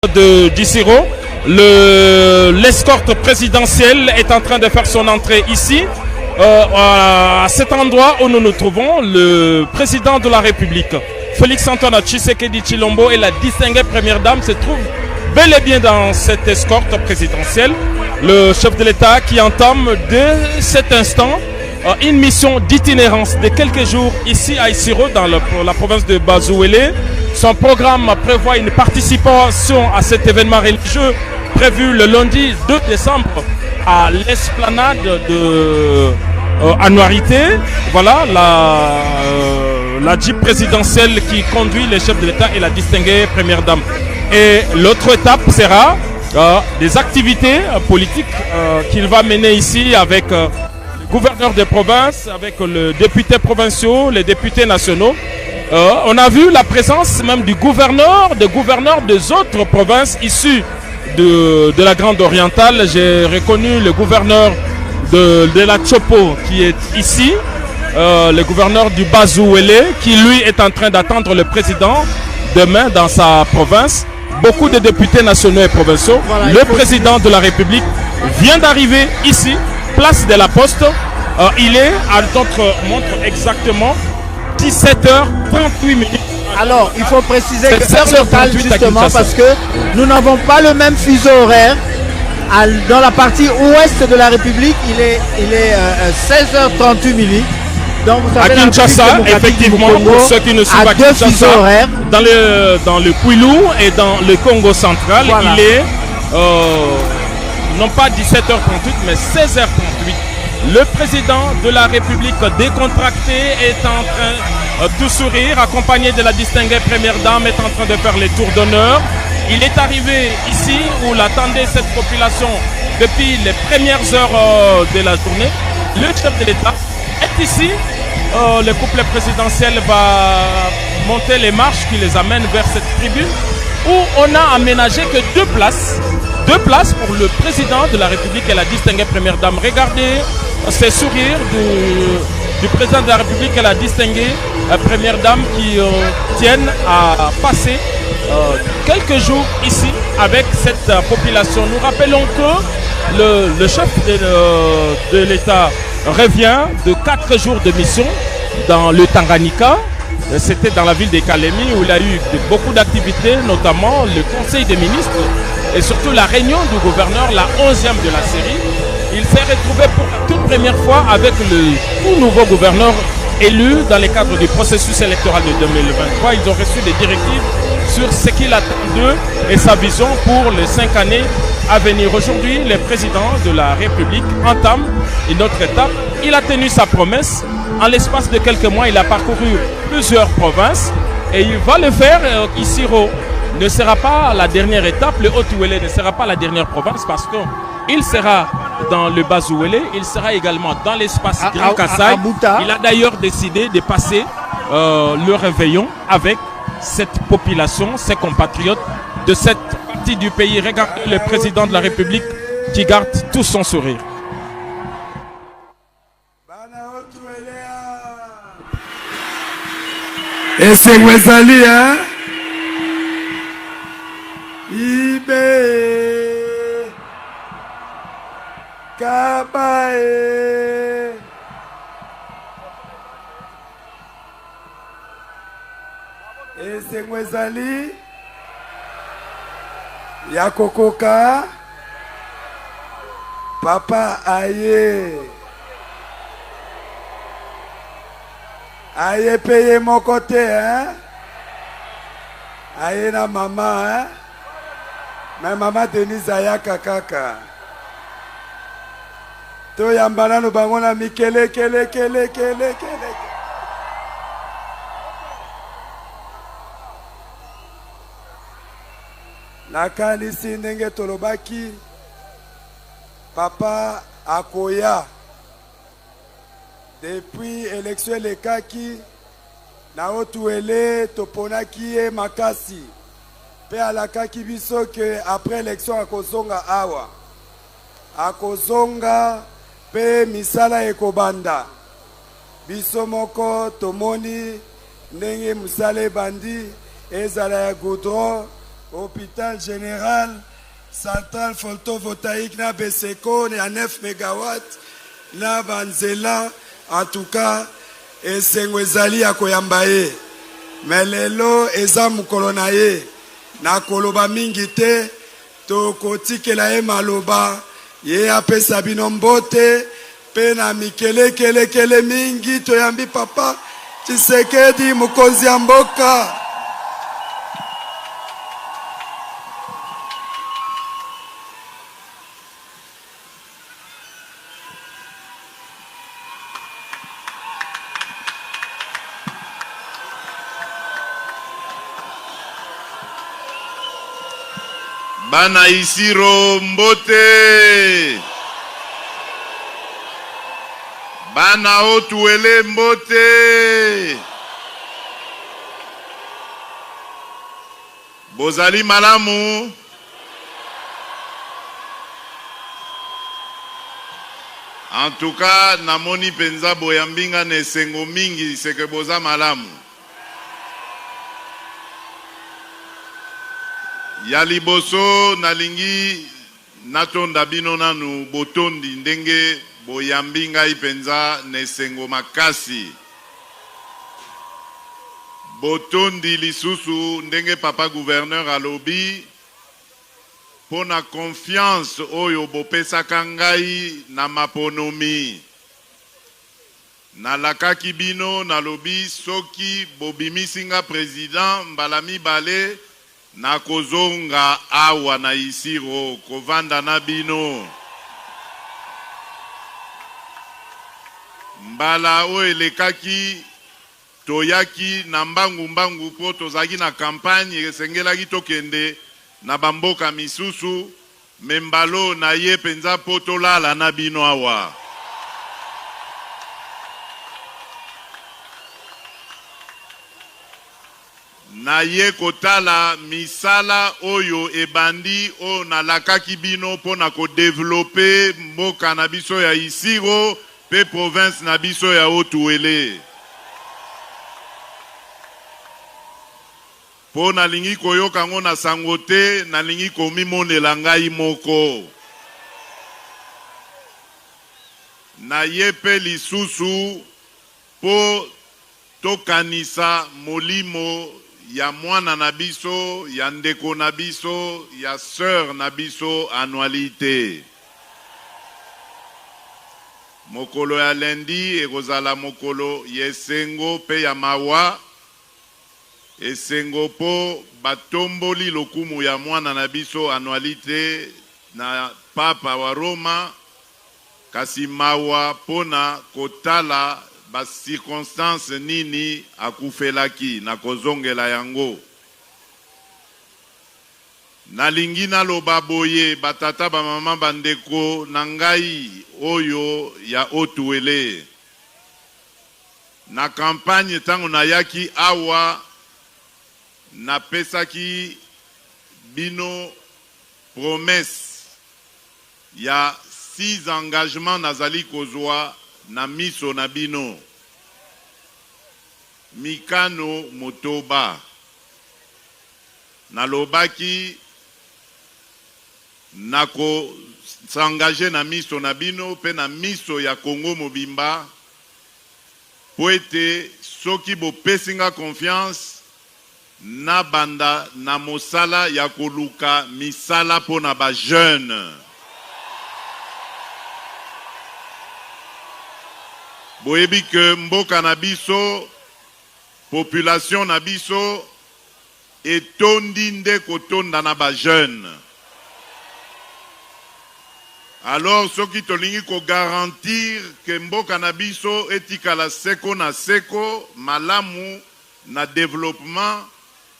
d'Issiro. L'escorte présidentielle est en train de faire son entrée ici. À cet endroit où nous nous trouvons, le président de la République, Félix-Antoine Tshisekedi Tshilombo, et la distinguée première dame se trouvent bel et bien dans cette escorte présidentielle. Le chef de l'État qui entame dès cet instant une mission d'itinérance de quelques jours ici à Issiro, dans la province de Bazouélé. Son programme prévoit une participation à cet événement religieux prévu le lundi 2 décembre à l'esplanade de Anouarité. Voilà la jeep présidentielle qui conduit le chef de l'État et la distinguée première dame. Et l'autre étape sera des activités politiques qu'il va mener ici avec le gouverneur des provinces, avec les députés provinciaux, les députés nationaux. On a vu la présence même du gouverneur, des gouverneurs des autres provinces issues de la Grande Orientale. J'ai reconnu le gouverneur de la Chopo qui est ici, le gouverneur du Bazouélé qui lui est en train d'attendre le président demain dans sa province. Beaucoup de députés nationaux et provinciaux. Voilà, le président de la République vient d'arriver ici, place de la Poste. Il est à notre montre exactement 17h38 minutes. Alors, il faut préciser que c'est local justement parce que nous n'avons pas le même fuseau horaire. Dans la partie ouest de la République, il est 16h38 minutes. Donc, vous savez, à Kinshasa, effectivement, pour ceux qui ne sont pas Kinshasa, dans le Kwilu et dans le Congo central, voilà. Il est non pas 17h38 mais 16h38. Le président de la République décontracté est en train de sourire, accompagné de la distinguée première dame, est en train de faire les tours d'honneur. Il est arrivé ici où l'attendait cette population depuis les premières heures de la journée. Le chef de l'État est ici. Le couple présidentiel va monter les marches qui les amènent vers cette tribune où on a aménagé que deux places pour le président de la République et la distinguée première dame. Regardez ces sourires du président de la République et la distinguée première dame qui tiennent à passer quelques jours ici avec cette population. Nous rappelons que le chef de l'État revient de 4 jours de mission dans le Tanganyika. C'était dans la ville de Kalemi où il a eu beaucoup d'activités, notamment le Conseil des ministres et surtout la réunion du gouverneur, la 11e de la série. Il s'est retrouvé pour la toute première fois avec le tout nouveau gouverneur élu dans le cadre du processus électoral de 2023. Ils ont reçu des directives sur ce qu'il attend d'eux et sa vision pour les 5 années à venir. Aujourd'hui, le président de la République entame une autre étape. Il a tenu sa promesse. En l'espace de quelques mois, il a parcouru plusieurs provinces et il va le faire. Issiro ne sera pas la dernière étape. Le Haut-Ouélé ne sera pas la dernière province parce qu'il sera dans le Bazouélé. Il sera également dans l'espace Grand Kassai. Il a d'ailleurs décidé de passer le réveillon avec cette population, ses compatriotes de cette partie du pays. Regardez le président de la République qui garde tout son sourire. Et c'est Wesali, hein? Ibe Kabae et c'est Wesali Yakokoka Papa Aye Aye paye mon côté, hein? Aye na maman, hein? Mais maman Denise Ayaka kaka. To yambana no bangona mikele kele. Nakanisi ndenge tolobaki papa akoya depuis élection elekaki na Haut-Ouélé toponaki e makasi pe alakaki biso que après élection akozonga awa akozonga pe misala ekobanda biso moko tomoni ndenge musala ebandi ezala ya goudron hôpital général central photovoltaïque na Beseko à 9 MW na banzela en tout cas esengo ezali ya koyamba ye mais lelo eza mokolo na ye na koloba mingi te tokotikela ye maloba ye apesa bino mbote pe na mikelekelekele mingi toyambi papa Tshisekedi mokonzi ya mboka. Bana Isiro mbote, bana Otuele mbote, bozali malamu, en tout cas namoni penza boyambinga ne sengo mingi seke boza malamu. Ya liboso nalingi natonda bino nanu botondi ndenge boyambinga ipenza nesengo makasi. Botondi lisusu ndenge papa gouverneur alobi pona confiance oyo bopesaka ngai na maponomi. Nalakaki bino nalobi soki bobimisinga président mbala mibale na kozonga awa na Isiro kovanda na bino mbala o elekaki toyaki na mbangu po tozaki na campagne esengelaki tokende na bamboka misusu membalo na ye penza po tolala na bino awa. Na ye kotala misala oyo ebandi o nalakaki bino po na ko développer mboka na biso ya Isiro pe province na biso ya Otuele. Po nalingi koyoka ngo na sango te, nalingi komimonela ngai moko. Na ye pe lisusu po tokanisa molimo ya mwana na biso, ya ndeko na biso, ya sœur na biso annualité. Mokolo ya lendi ekozala mokolo yesengo pe ya mawa. Esengo po batomboli lokumu ya mwana na biso annualité na papa wa Roma. Kasi mawa pona kotala ba circonstance nini akufelaki na kozongela yango. Nalingi naloba boye batata ba mama bandeko na ngai oyo ya Otuele. Na campagne tango na yaki awa na pesaki bino promesse ya 6 engagements nazali kozwa na miso na bino. Mikano Motoba nalobaki nako s'engager na miso na bino pe na miso ya Congo mobimba po ete soki bo pesinga confiance na banda na mosala ya koluka misala po na ba jeune. Boyebi ke mboka na biso, population na biso, etondi nde kotonda na ba jeune. Alors, soki tolingi ko garantir ke mboka na biso etikala seko na seko, malamu na développement,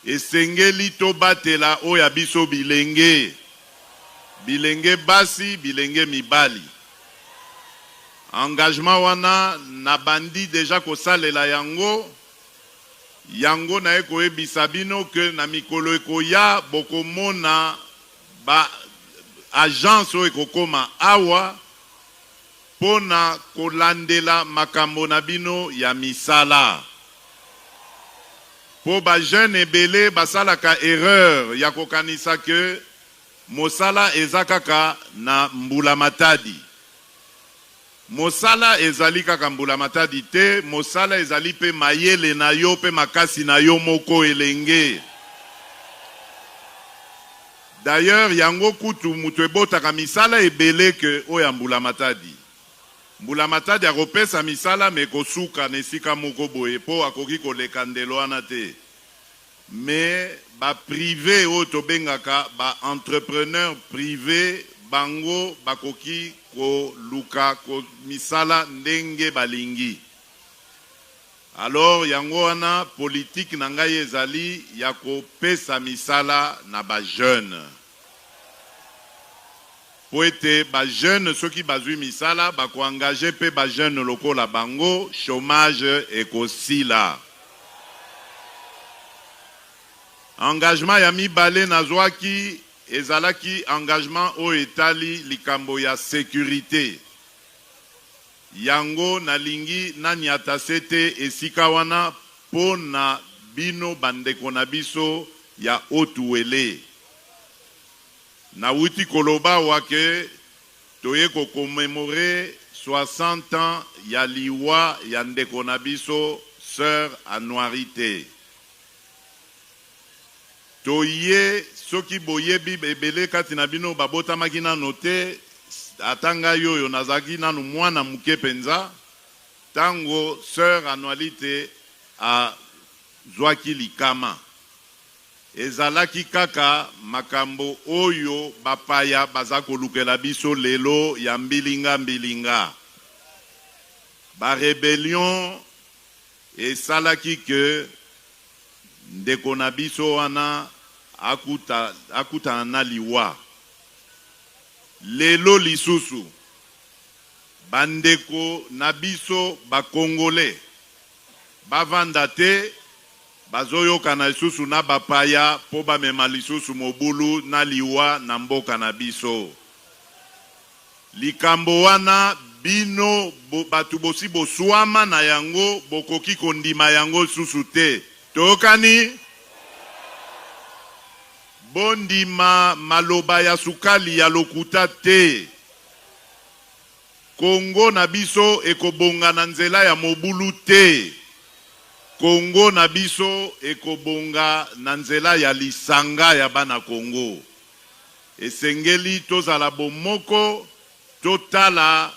esengeli to batela oya biso bilenge. Bilenge basi, bilenge mibali. Engagement wana na bandi deja ko salela yango. Yango na eko ebisa bino ke na mikolo eko ya boko mona ba agence o eko koma awa pona kolandela makambo na bino ya misala. Po ba jeune ebele basala ka erreur ya kokanisa ke mosala ezakaka na mbula matadi. Mosala ezali kaka mbula matadi te, mosala ezali pe mayele na yo pe makasi na yo moko elenge. D'ailleurs, yango kutu mutu ebotaka misala ebele ke oya mbula matadi. Mbula matadi akopesa misala me kosuka nesika moko boye po akoki koleka ndelo wana te. Mais ba privé o tobengaka ba entrepreneur privé bango bakoki ko luka ko misala ndenge balingi. Alors yango wana politique na ngai ezali ya kopesa misala na ba jeune. Po ete ba jeune soki bazwi misala bako engager pe ba jeune lokola bango chômage ekosila. Engagement ya mibale nazwaki ezalaki engagement o etali likambo ya sécurité. Yango nalingi nanyata sete esika wana po na bino bandeko na biso ya otuwele. Na wuti koloba wake toye ko commémorer 60 ans ya liwa ya ndeko na biso sœur Anuarité. Toye soki boyebi ebele kati na bino babota makina note atanga yoyo nazaki nanu mwana muke penza tango sœur Anuarité a zwaki likama. Ezalaki kaka makambo oyo bapaya bazako lukela biso lelo ya mbilinga. Ba rébellion esalaki ke ndeko na biso wana akuta na liwa. Lelo lisusu bandeko na biso ba Congolais bavanda te bazoyoka na lisusu na bapaya po bamema lisusu mobulu na liwa na mboka na biso. Likambo wana bino batu bosi boswama na yango bokoki kondima yango susu te. Tokani bondima maloba ya sukali ya lokuta te. Kongo na biso ekobonga na nzela ya mobulu te. Kongo na biso ekobonga na nzela ya lisanga ya bana Kongo. Esengeli tozala bomoko, totala,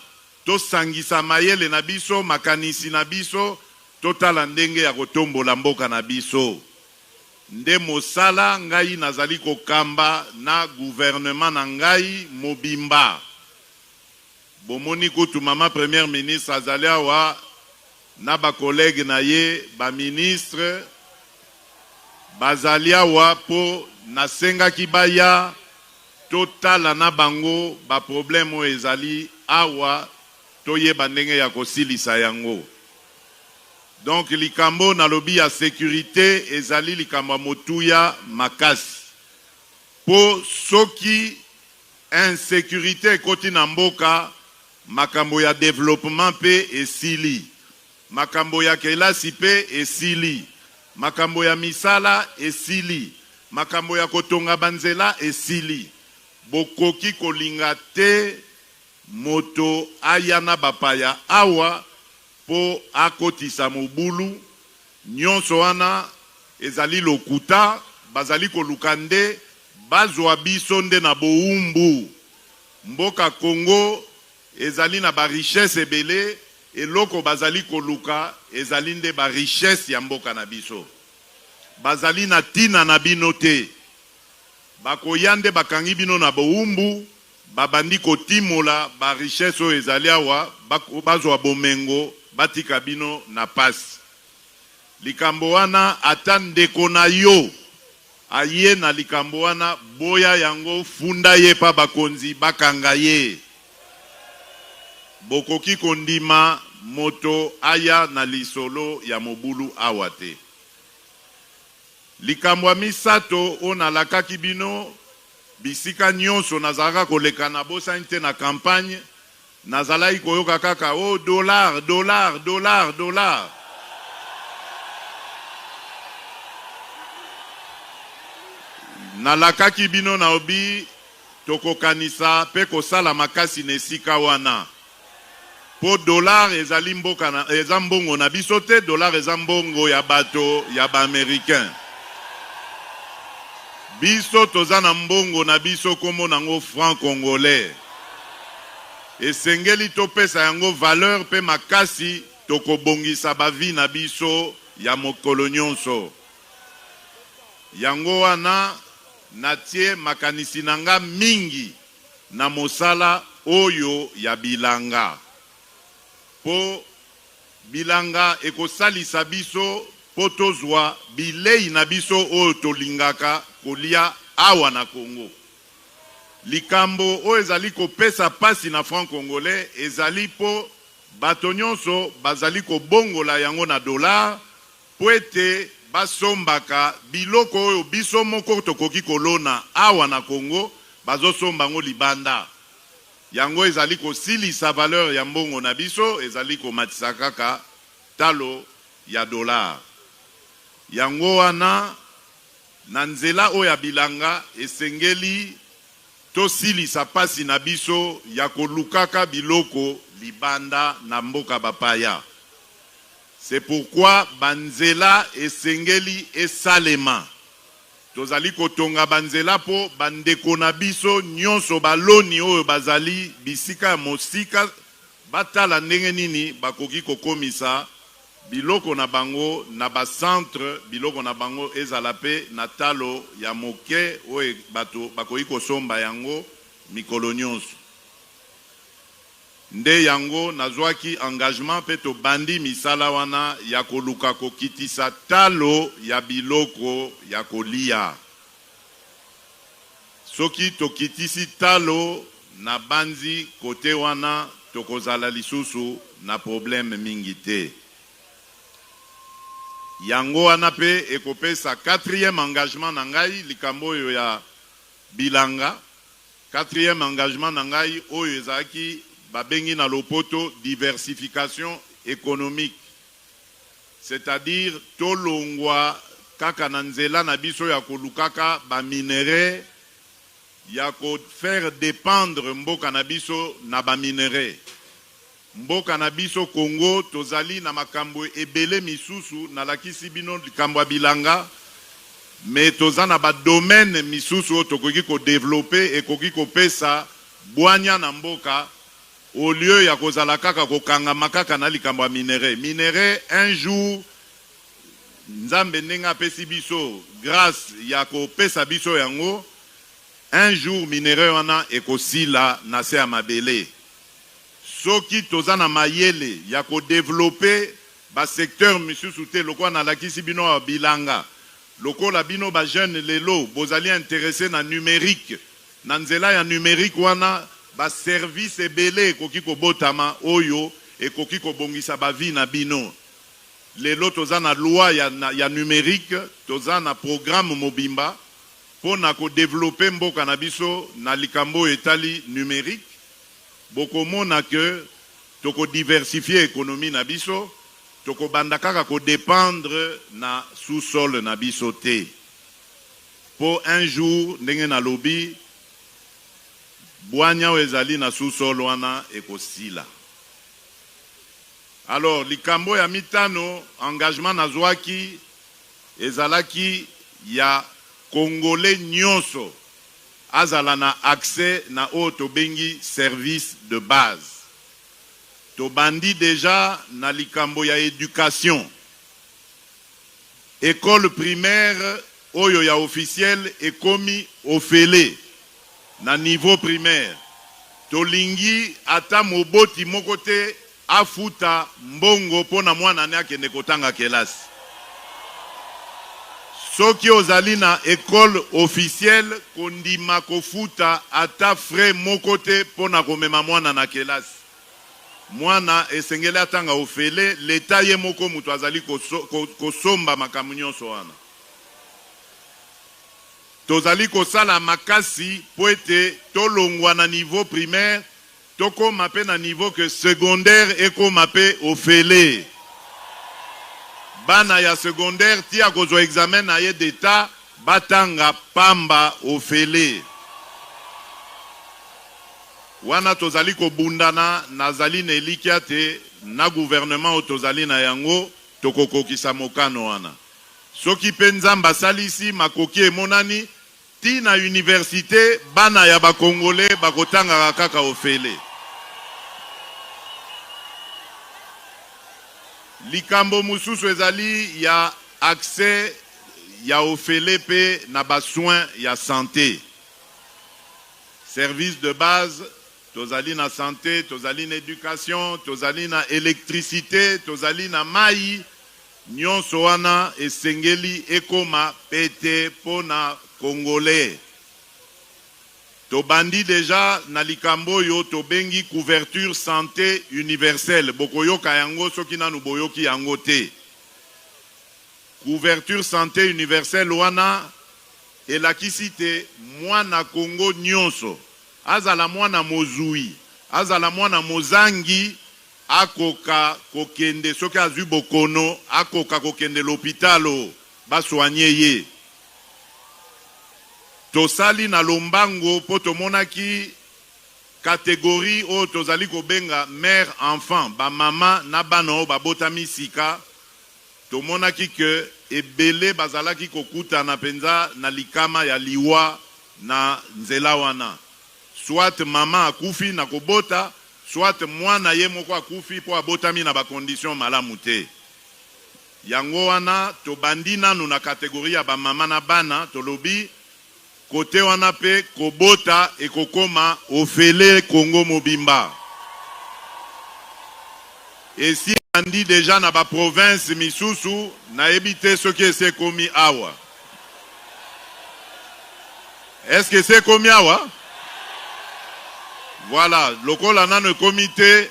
tosangisa mayele na biso, makanisi na biso, totala ndenge ya kotombola mboka na biso. Nde mosala ngai nazali kokamba na gouvernement na ngai mobimba. Bomoni kutu mama premier ministre azali awa na ba collègue na ye ba ministre bazali awa po nasenga kibaya totala na bango ba problème o ezali awa toyeba ndenge ya kosilisa yango. Donc likambo na lobi ya sécurité ezali likambo motuya makasi. Po soki insécurité koti na mboka makambo ya développement pe esili. Makambo ya kelasi pe esili. Makambo ya misala esili. Makambo ya kotonga banzela esili. Bokoki kolinga te moto ayana bapaya awa po akotisa mobulu. Nyonso wana ezali lokuta bazali kolukande bazwa biso nde na boumbu. Mboka Congo ezali na ba richesse ebele eloko bazali koluka ezali nde ba richesse ya mboka na biso. Bazali na tina na bino te. Bakoyande bakangi bino na boumbu babandi kotimola ba richesse o ezali awa bazwa bomengo batika bino na pasi. Likambo wana ata ndeko na yo aye na likambo wana boya yango funda ye pa bakonzi bakanga ye. Bokoki kondima moto aya na lisolo ya mobulu awate. Likambo misato ona lakaki bino bisika nyonso nazalaka koleka na bosa inte na campagne nazalaki koyoka kaka oh dollar. nalakaki bino na obi tokokanisa pe kosala makasi na esika wana po dollar ezali mboka na eza mbongo na biso te, dollar eza mbongo ya bato ya ba-américain. Biso toza na mbongo na biso kombo nango franc congolais. Esengeli topesa yango valeur pe makasi tokobongisa bavi na biso ya mokolo nyonso. Yango wana natie makanisi nanga mingi na mosala oyo ya bilanga. Po bilanga ekosalisa biso po tozwa bilei na biso oyo tolingaka kolia awa na Congo. Likambo oyo ezali kopesa pasi na franc congolais ezali po bato nyonso bazali kobongola yango na dollar po ete basombaka biloko oyo biso moko tokoki kolona awa na Congo bazosomba ngo libanda. Yango ezali kosilisa valeur ya mbongo na biso, ezali komatisa kaka talo ya dollar. Yango wana na nzela oyo ya bilanga esengeli tosilisa pasi na biso ya kolukaka biloko libanda na mboka bapaya. C'est pourquoi banzela esengeli esalema. Tozali kotonga banzela po bandeko na biso nyonso baloni oyo bazali bisika ya mosika batala ndenge nini bakoki kokomisa biloko na bango na bacentre, biloko na bango ezala pe na talo ya moke oyo bato bakoki kosomba yango mikolo nyonso. Nde yango nazwaki engagement pe to bandi misala wana ya koluka kokitisa talo ya biloko ya kolia. Soki tokitisi talo na banzi kote wana tokozala lisusu na problème mingi te. Yango wana pe ekopesa 4e engagement na ngai likambo oyo ya bilanga. 4e engagement na ngai oyo ezaki babengi na lopoto diversification économique, c'est-à-dire tolongwa kaka na nzela na biso ya kolukaka ba minéraux ya ko faire dépendre mboka na biso na ba minéraux. Mboka na biso Congo tozali na makambo ebele misusu na lakisi bino likambo bilanga, mais tozana ba domaine misusu tokoki ko développer et koki ko pesa bwanya na mboka. Au lieu ya kozala kaka kokanga makaka na likambo ya minéraux. Minéraux un jour nzambe ndenga pesi biso grâce ya ko pesa biso yango, un jour minéraux wana ekosila na se ya mabele. Soki tozana mayele ya ko développer ba secteur misusu te lokwa na lakisi bino ya bilanga. Lokola bino ba jeune lelo bozali intéressé na numérique. Na nzela ya numérique wana ba service ebele koki ko botama oyo e koki ko bongisa ba vie na bino. Lelo toza na loi ya numérique, toza na programme mobimba pona ko développer mboka na biso na likambo etali numérique. Boko mona que toko diversifier économie na biso, toko bandakaka ko dépendre na sous-sol na biso te. Po un jour ndenge na lobby Bwanya wezali na sous-sol wana ekosila. Alors, likambo ya mitano, engagement na zwaki, ezalaki ya Congolais nyonso, azala na accès na o tobengi service de base. Tobandi déjà na likambo ya éducation. École primaire, oyo ya officiel, ekomi ofele. Na niveau primaire, tolingi ata moboti mokote afuta mbongo pona mwana ne akende kotanga kelasi. Soki ozali na école officielle kondima kofuta ata frais mokote pona komema mwana na kelasi. Mwana esengele atanga ofele, leta ye moko mutu azali kosomba makambo nyonso wana. Tozali kosala makasi po ete tolongwa na niveau primaire, tokoma pe na niveau que secondaire ekoma pe ofele. Bana ya secondaire tia kozwa examen na ye d'etat batanga pamba ofele. Wana tozali ko bundana nazali na elikia te na gouvernement o tozali na yango tokokokisa mokano wana. Soki penzamba salisi makoki emonani ti na université bana ya ba Congolais bakotanga kaka ofele. Likambo mususu ezali ya accès ya ofele pe na ba soins ya santé. Service de base, tozali na santé, tozali na éducation, tozali na électricité, tozali na mai, nyonso wana esengeli ekoma pete pona Congolais. Tobandi déjà na likambo yo tobengi couverture santé universelle. Bokoyoka yango soki nanu boyoki yango te. Couverture santé universelle wana elakisi te mwana Congo nyonso. Azala mwana mozui, azala mwana mozangi, akoka kokende soki azwi bokono, akoka kokende l'hôpitalo baswanye ye. Tosali na lombango po tomonaki catégorie o tozali kobenga mère enfant, ba mama na bana ba botami sika. Tomonaki ke ebele bazalaki kokuta na penza na likama ya liwa na nzela wana. Soit mama akufi na kobota, soit mwana ye moko akufi po abotami na ba condition malamu te. Yango wana tobandi nanu na catégorie ya ba mama na bana tolobi kote wana pe kobota ekokoma ofele Congo mobimba. Et si on dit déjà na ba province misusu na ebite soki ese komi awa. Est-ce que c'est komi awa? Voilà, lokola nano comité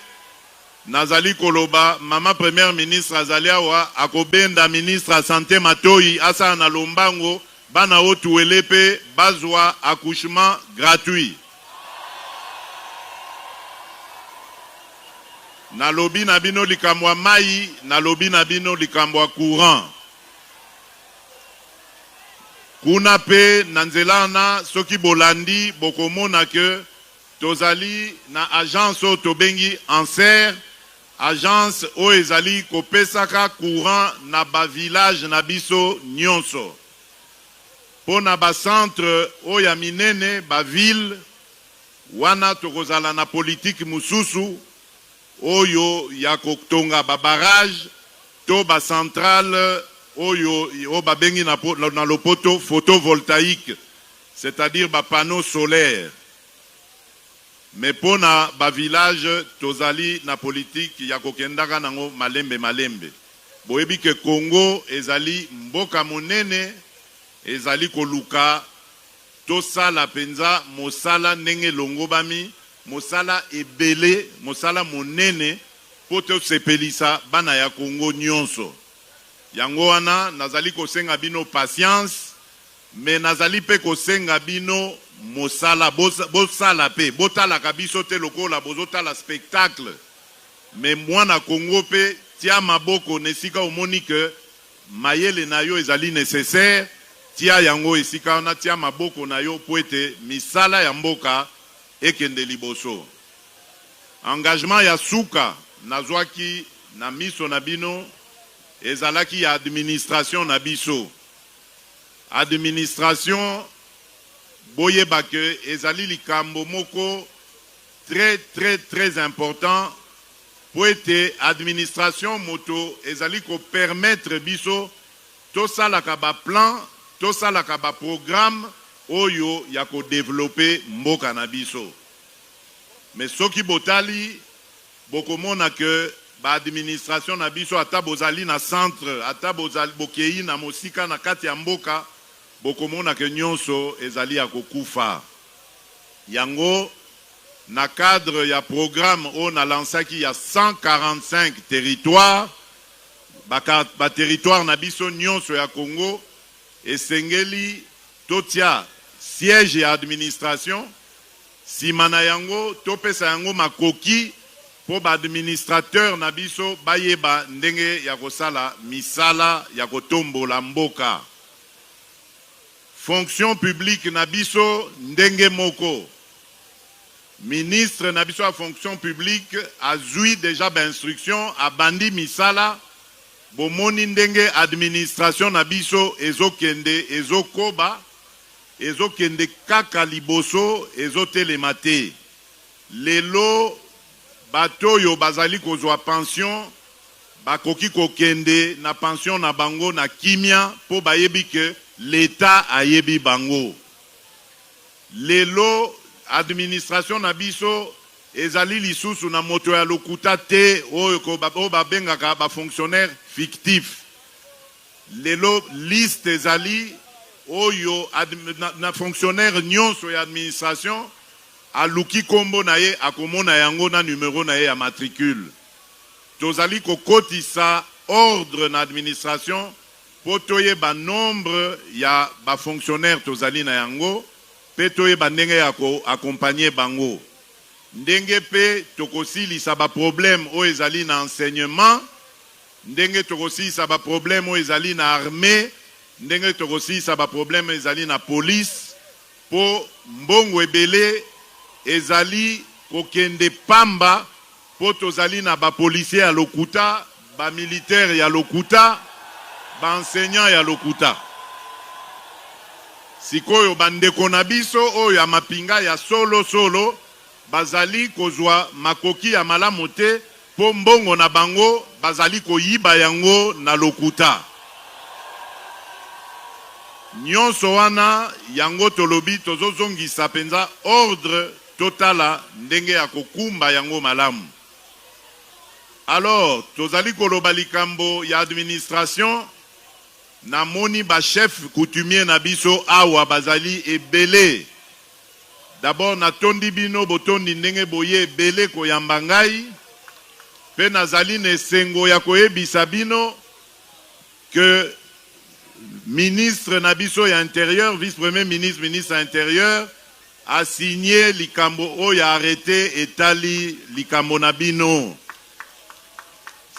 nazali koloba mama première ministre azali awa akobenda ministre à santé Matoi asa na lombango bana otu elepe bazwa accouchement gratuit. Na lobi na bino likamwa mai, na lobi na bino likamwa courant. Kuna pe nanzelana soki bolandi bokomona ke tozali na agence o tobengi Anser, agence o ezali kopesaka courant na ba village na biso nyonso. Po na ba centre o ya minene ba ville wana tokozala na politique mususu oyo ya kotonga ba barrage to ba centrale oyo o ba bengi na lopoto photovoltaïque, c'est-à-dire ba panneau solaire. Mais pour na ba village tozali na politique ya kokendaka nango malembe. Boyebi ke Congo ezali mboka monene, ezali koluka tosala penza mosala ndenge longobami, mosala ebele, mosala monene po to sepelisa bana ya Congo nyonso. Yango wana nazali kosenga bino patience, mais nazali pe kosenga bino mosala bosala pe botala kabiso te lokola bozotala spectacle. Mais mwana Congo pe tia maboko nesika omoni ke mayele na yo ezali nécessaire, tia yango esika wana tia maboko na yo po ete misala ya mboka ekende liboso. Engagement ya suka nazwaki na miso na bino ezalaki ya administration na biso. Administration boyeba ke ezali likambo moko très important po ete administration moto ezali ko permettre biso tosalaka ba plan, tosalaka ba programme oyo ya ko développer mboka na biso. Mais soki botali bokomona ke ba administration na biso ata bozali na centre, ata bozali bokei na mosika na kati ya mboka, bokomona ke nyonso ezali ya kokufa. Yango na cadre ya programme on a lancé qui y a 145 territoires, ba territoire na biso nyonso ya Congo, esengeli totia siège ya administration, simana yango topesa yango makoki po ba administrateur na biso bayeba ndenge ya kosala misala ya kotombola mboka. fonction publique nabiso ndenge moko. Ministre nabiso à fonction publique a zui déjà d'instruction à bandi misala bomoni ndenge administration nabiso ezokende ezokoba ezokende kaka liboso ezotelemate. Lelo bato yo bazali kozwa pension bakoki kokende na pension na bango na kimia po bayebi ke l'État ayebi bango. Lelo administration na biso ezali lisusu na moto ya lokuta te oyo babengaka ba fonctionnaire fictif. Lelo liste ezali oyo na fonctionnaire nyonso ya administration aluki kombo na ye akomona yango na numéro na ye ya matricule. Tozali kokotisa ordre na administration po toye ba nombre ya ba fonctionnaire tozali na yango pe toye ba ndenge ya ko accompagner bango. Ndenge pe tokosilisa ba problème o ezali na enseignement, ndenge tokosilisa ba problème o ezali na armée, ndenge tokosilisa ba problème ezali na police po mbongo ebele ezali kokende pamba po tozali na ba policier ya lokuta, ba militaire ya lokuta, ba enseignant ya lokuta. Sikoyo bandeko na biso oyo ya mapinga ya solo bazali kozwa makoki ya malamu te po mbongo na bango bazali koyiba yango na lokuta. Nyonso wana yango tolobi tozozongisa penza ordre totala ndenge ya kokumba yango malamu. Alors, tozali koloba likambo ya administration na moni ba chef coutumier na biso awa bazali ebele. D'abord na tondi bino botondi ndenge boye ebele koyamba ngai pe nazali na esengo ya koyebisa bino que ministre na biso ya intérieur, vice-premier ministre, ministre intérieur a signé likambo oyo arrêté etali likambo na bino.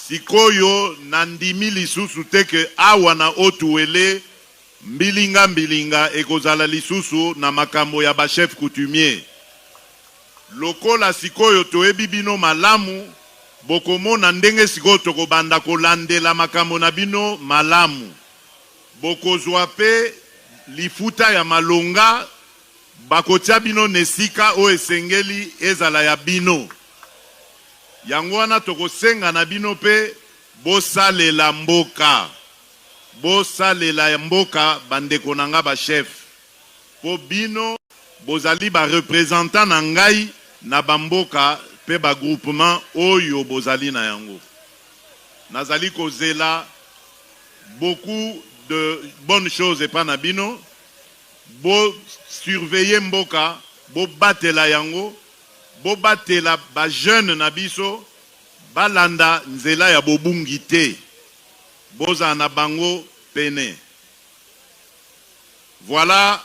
Sikoyo nandimi lisusu teke awa na otuwele mbilinga ekozala lisusu na makambo ya ba chef coutumier. Lokola sikoyo toebi bino malamu bokomona ndenge sikoyo tokobanda kolandela makambo na bino malamu. Bokozwa pe lifuta ya malonga bakotia bino nesika o esengeli ezala ya bino. Yango wana tokosenga na bino pe bosalela mboka. Bosalela mboka bandeko nanga ba chef. Po bino bozali ba représentant na ngai na bamboka pe ba groupement oyo bozali na yango. Nazali kozela beaucoup de bonnes choses et pas na bino. Bo surveiller mboka, bo batela yango, bo batela ba jeune na biso, balanda nzela ya bobungi te. Boza na bango pene. Voilà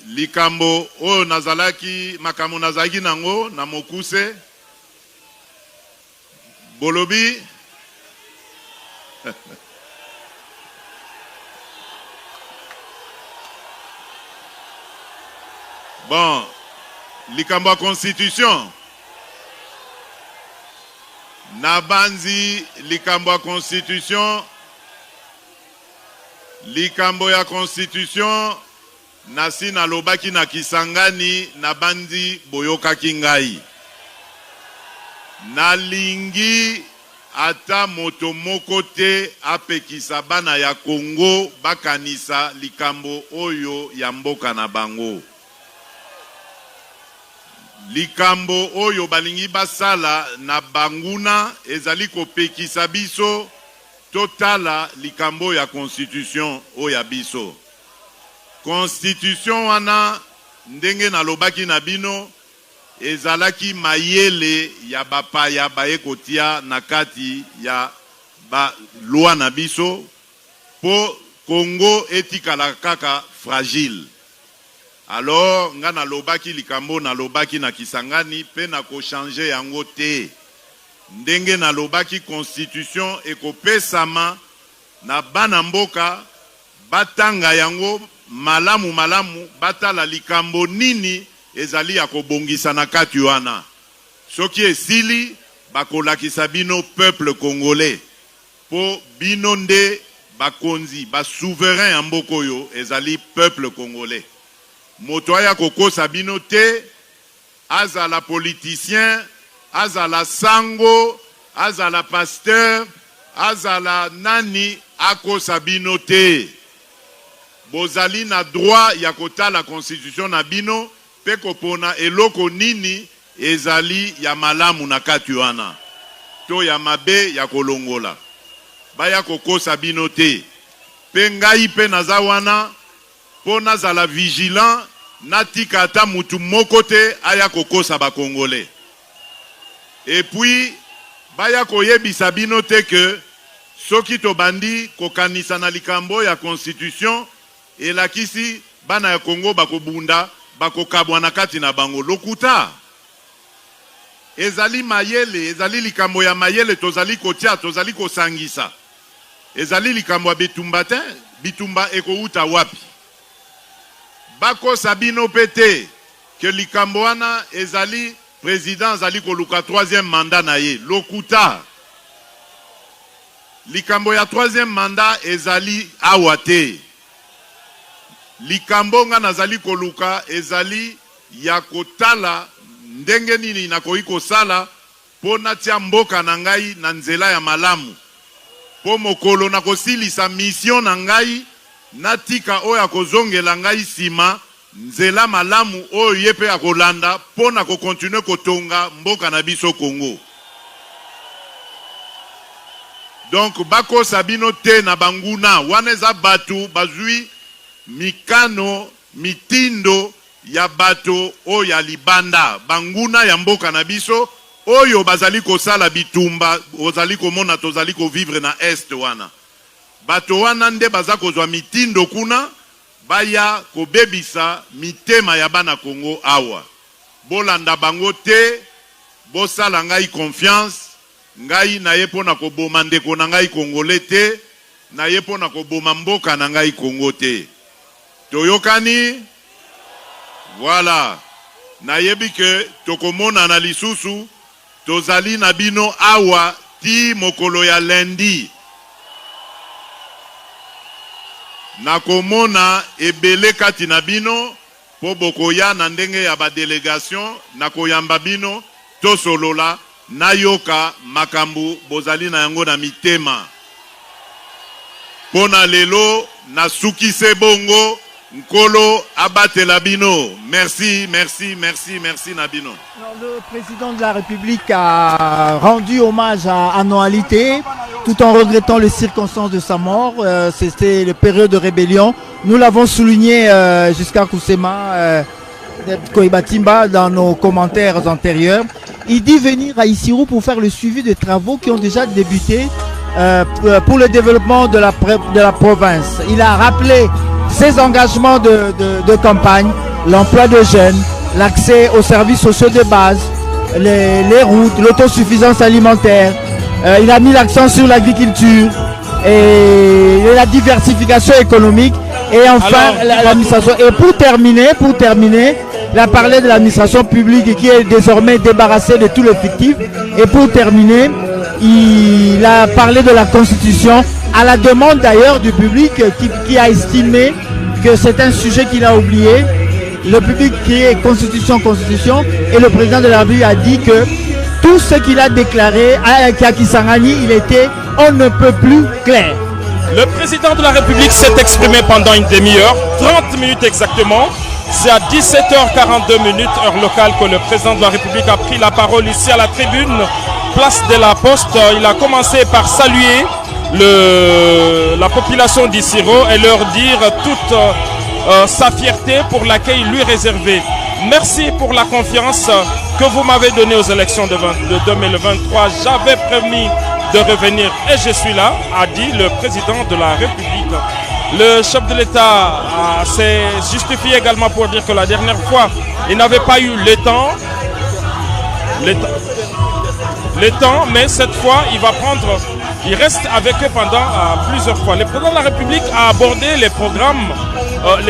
likambo o nazalaki makambo nazalaki nango na mokuse. Bolobi bon, likambo ya constitution. Nabanzi likambo ya constitution. Likambo ya constitution nasi na lobaki na Kisangani nabanzi boyokaki ngai. Nalingi ata moto moko te apekisa bana ya Congo bakanisa likambo oyo ya mboka na bango. Likambo oyo balingi basala na banguna ezali kopekisa biso totala likambo ya constitution oya biso. Constitution wana ndenge na lobaki na bino ezalaki mayele ya bapaya baye kotia na kati ya ba loi na biso po Congo etikala kaka fragile. Alors nga na lobaki likambo na lobaki na Kisangani pe na ko changer yango te. Ndenge na lobaki constitution ekopesama na bana mboka batanga yango malamu batala likambo nini ezali ya kobongisa na kati wana. Soki esili bakolakisa bino peuple congolais po bino nde bakonzi souverain ya mboka oyo ezali peuple congolais. Moto aya kokosa bino te, azala politicien, azala sango, azala pasteur, azala nani akosa bino te. Bozali na droit ya kotala constitution na bino pe kopona eloko nini ezali ya malamu na kati wana to ya mabe ya kolongola. Baya kokosa bino te. Pe ngai pe naza wana po nazala vigilant, natika ata mutu moko te aya kokosa ba Congolais. Et puis baya koyebisa bino te que soki to bandi kokanisa na likambo ya constitution elakisi bana ya Congo bakobunda bakokabwa na kati na bango lokuta. Ezali mayele, ezali likambo ya mayele tozali kotia, tozali kosangisa. Ezali likambo ya bitumba te, bitumba ekouta wapi. Bako sabino pete ke likambo wana ezali président zali koluka 3e mandat na ye lokuta. Likambo ya 3e mandat ezali awate. Likambo nga nazali koluka ezali ya kotala ndenge nini nakoi kosala po natia mboka na ngai na nzela ya malamu. Po mokolo na kosilisa mission na ngai natika oya kozongela ngai sima nzela malamu oyo yepe ya kolanda po na kokontinue kotonga mboka na biso Congo. Donc bako sabino te na banguna waneza batu bazui mikano mitindo ya bato o ya libanda banguna ya mboka na biso oyo bazali kosala bitumba ozali komona tozali ko vivre na est wana bato wana nde baza kozwa mitindo kuna baya kobebisa mitema ya bana Congo awa bolanda bango te bosala ngai confiance ngai na ye pona koboma ndeko na ngai Congolais te na ye pona koboma mboka na ngai Congo te. Toyokani, voilà. Na yebi ke tokomona na lisusu, tozali na bino awa ti mokolo ya lendi. Na komona ebele kati na bino, po bokoya na ndenge ya ba délégation, na koyamba bino, tosolola, na yoka makambu, bozali na yango na mitema. Pona lelo, na sukise bongo, Nkolo Abate Labino. Merci, merci, merci, merci Nabino. Alors, le président de la République a rendu hommage à Noalité tout en regrettant les circonstances de sa mort. C'était le période de rébellion. Nous l'avons souligné jusqu'à Kousema Koibatimba dans nos commentaires antérieurs. Il dit venir à Issirou pour faire le suivi des travaux qui ont déjà débuté pour le développement de la province. Il a rappelé ses engagements de campagne, l'emploi de jeunes, l'accès aux services sociaux de base, les routes, l'autosuffisance alimentaire. Il a mis l'accent sur l'agriculture et la diversification économique et enfin l'administration. Et pour terminer, il a parlé de l'administration publique qui est désormais débarrassée de tout le fictif. Et pour terminer, il a parlé de la Constitution à la demande d'ailleurs du public qui a estimé que c'est un sujet qu'il a oublié. Le public qui est Constitution, et le président de la République a dit que tout ce qu'il a déclaré à Kisangani, il était on ne peut plus clair. Le président de la République s'est exprimé pendant une demi-heure, 30 minutes exactement. C'est à 17h42 heure locale que le président de la République a pris la parole ici à la tribune, place de la Poste. Il a commencé par saluer la population d'Issiro et leur dire toute sa fierté pour l'accueil lui réservé. Merci pour la confiance que vous m'avez donnée aux élections de 2023. J'avais promis de revenir et je suis là, a dit le président de la République. Le chef de l'État s'est justifié également pour dire que la dernière fois, il n'avait pas eu le temps, mais cette fois, il reste avec eux pendant plusieurs fois. Le président de la République a abordé les programmes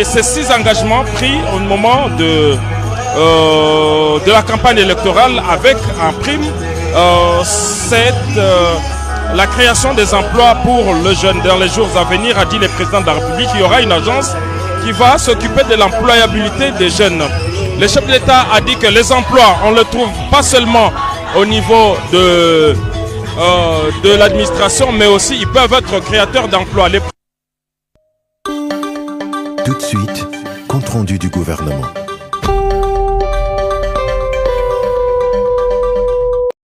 ces 6 engagements pris au moment de la campagne électorale avec en prime la création des emplois pour le jeune. Dans les jours à venir, a dit le président de la République, il y aura une agence qui va s'occuper de l'employabilité des jeunes. Le chef de l'État a dit que les emplois, on ne le trouve pas seulement au niveau de l'administration, mais aussi ils peuvent être créateurs d'emplois. Tout de suite, compte rendu du gouvernement.